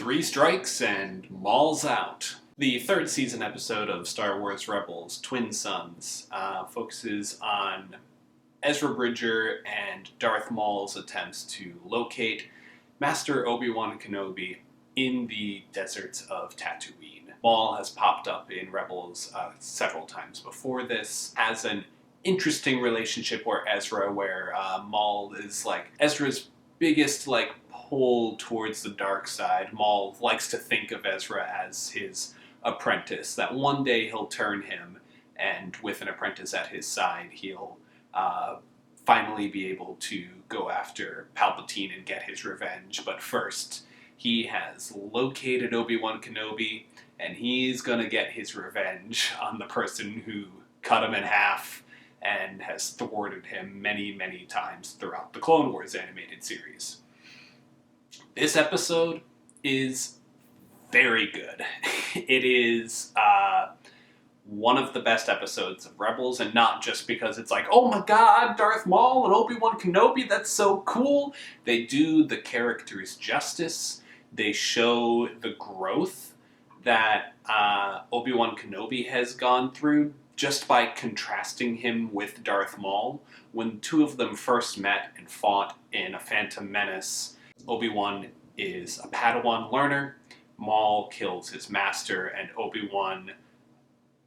Three strikes and Maul's out. The third season episode of Star Wars Rebels, Twin Suns, focuses on Ezra Bridger and Darth Maul's attempts to locate Master Obi-Wan Kenobi in the deserts of Tatooine. Maul has popped up in Rebels several times before this, has an interesting relationship where Maul is Ezra's biggest pull towards the dark side. Maul likes to think of Ezra as his apprentice, that one day he'll turn him, and with an apprentice at his side, he'll finally be able to go after Palpatine and get his revenge. But first, he has located Obi-Wan Kenobi, and he's gonna get his revenge on the person who cut him in half and has thwarted him many, many times throughout the Clone Wars animated series. This episode is very good. It is one of the best episodes of Rebels, and not just because it's like, oh my god, Darth Maul and Obi-Wan Kenobi, that's so cool. They do the characters justice. They show the growth that Obi-Wan Kenobi has gone through just by contrasting him with Darth Maul. When the two of them first met and fought in a Phantom Menace, Obi-Wan is a Padawan learner, Maul kills his master, and Obi-Wan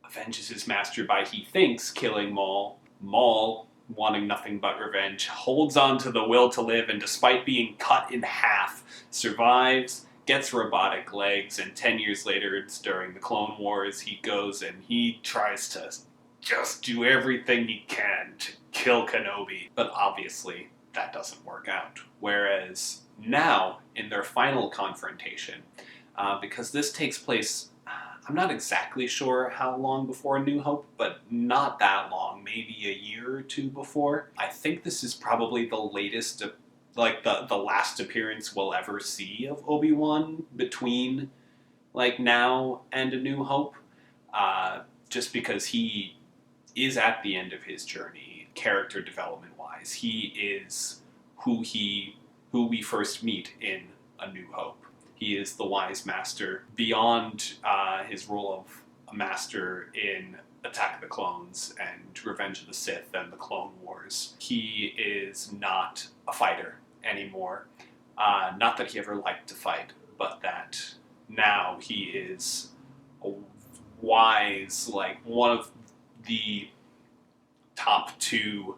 avenges his master by, he thinks, killing Maul. Maul, wanting nothing but revenge, holds on to the will to live, and despite being cut in half, survives, gets robotic legs, and 10 years later, it's during the Clone Wars, he goes and he tries to just do everything he can to kill Kenobi. But obviously, that doesn't work out. Whereas now, in their final confrontation, because this takes place, I'm not exactly sure how long before A New Hope, but not that long, maybe a year or two before. I think this is probably the latest, the last appearance we'll ever see of Obi-Wan between, now and A New Hope. Just because he is at the end of his journey, character development-wise. He is who we first meet in A New Hope. He is the wise master beyond his role of a master in Attack of the Clones and Revenge of the Sith and the Clone Wars. He is not a fighter anymore. Not that he ever liked to fight, but that now he is a wise, one of the top two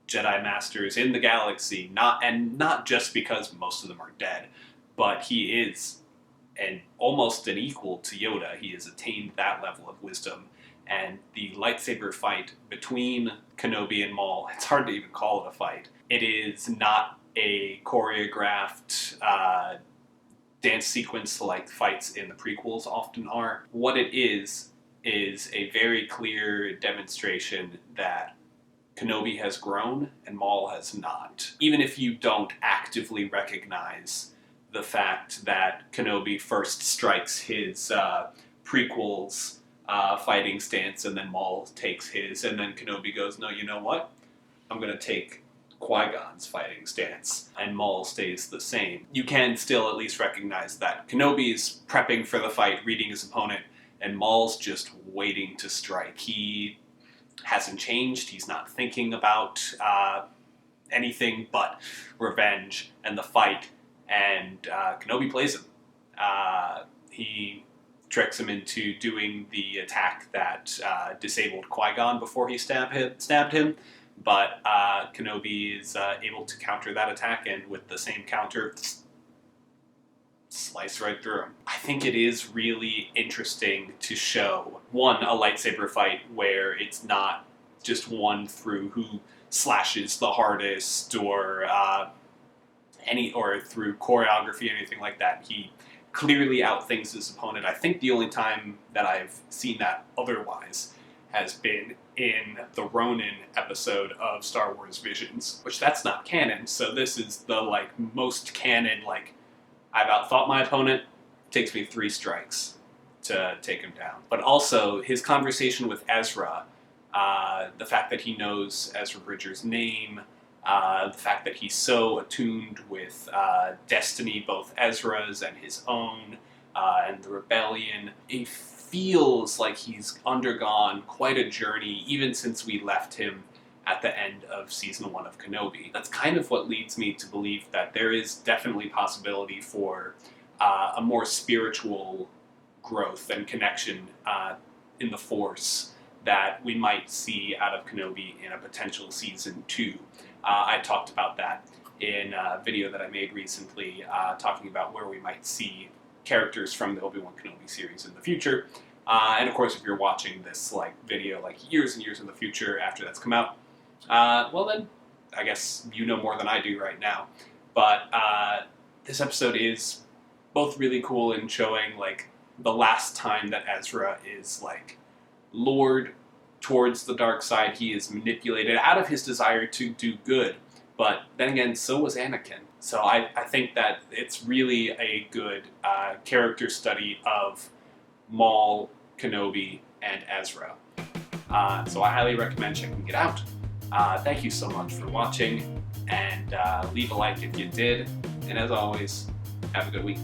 Jedi Masters in the galaxy, not just because most of them are dead, but he is almost an equal to Yoda. He has attained that level of wisdom, and the lightsaber fight between Kenobi and Maul, it's hard to even call it a fight. It is not a choreographed dance sequence like fights in the prequels often are. What it is a very clear demonstration that Kenobi has grown and Maul has not. Even if you don't actively recognize the fact that Kenobi first strikes his prequels fighting stance, and then Maul takes his, and then Kenobi goes, no, you know what? I'm going to take Qui-Gon's fighting stance, and Maul stays the same. You can still at least recognize that Kenobi's prepping for the fight, reading his opponent, and Maul's just waiting to strike. He hasn't changed. He's not thinking about anything but revenge and the fight, and Kenobi plays him. He tricks him into doing the attack that disabled Qui-Gon before he stabbed him, but Kenobi is able to counter that attack, and with the same counter, slice right through him. I think it is really interesting to show, one, a lightsaber fight where it's not just one through who slashes the hardest or through choreography or anything like that. He clearly outthinks his opponent. I think the only time that I've seen that otherwise has been in the Ronin episode of Star Wars Visions, which that's not canon, so this is the most canon, I've outthought my opponent, takes me 3 strikes to take him down. But also, his conversation with Ezra, the fact that he knows Ezra Bridger's name, The fact that he's so attuned with destiny, both Ezra's and his own, and the rebellion. It feels like he's undergone quite a journey, even since we left him at the end of Season 1 of Kenobi. That's kind of what leads me to believe that there is definitely possibility for a more spiritual growth and connection in the Force that we might see out of Kenobi in a potential Season 2. I talked about that in a video that I made recently, talking about where we might see characters from the Obi-Wan Kenobi series in the future. And of course, if you're watching this video years and years in the future after that's come out, well then, I guess you know more than I do right now. But this episode is both really cool in showing the last time that Ezra is lured towards the dark side. He is manipulated out of his desire to do good. But then again, so was Anakin. So I think that it's really a good character study of Maul, Kenobi, and Ezra. So I highly recommend checking it out. Thank you so much for watching, and leave a like if you did. And as always, have a good week.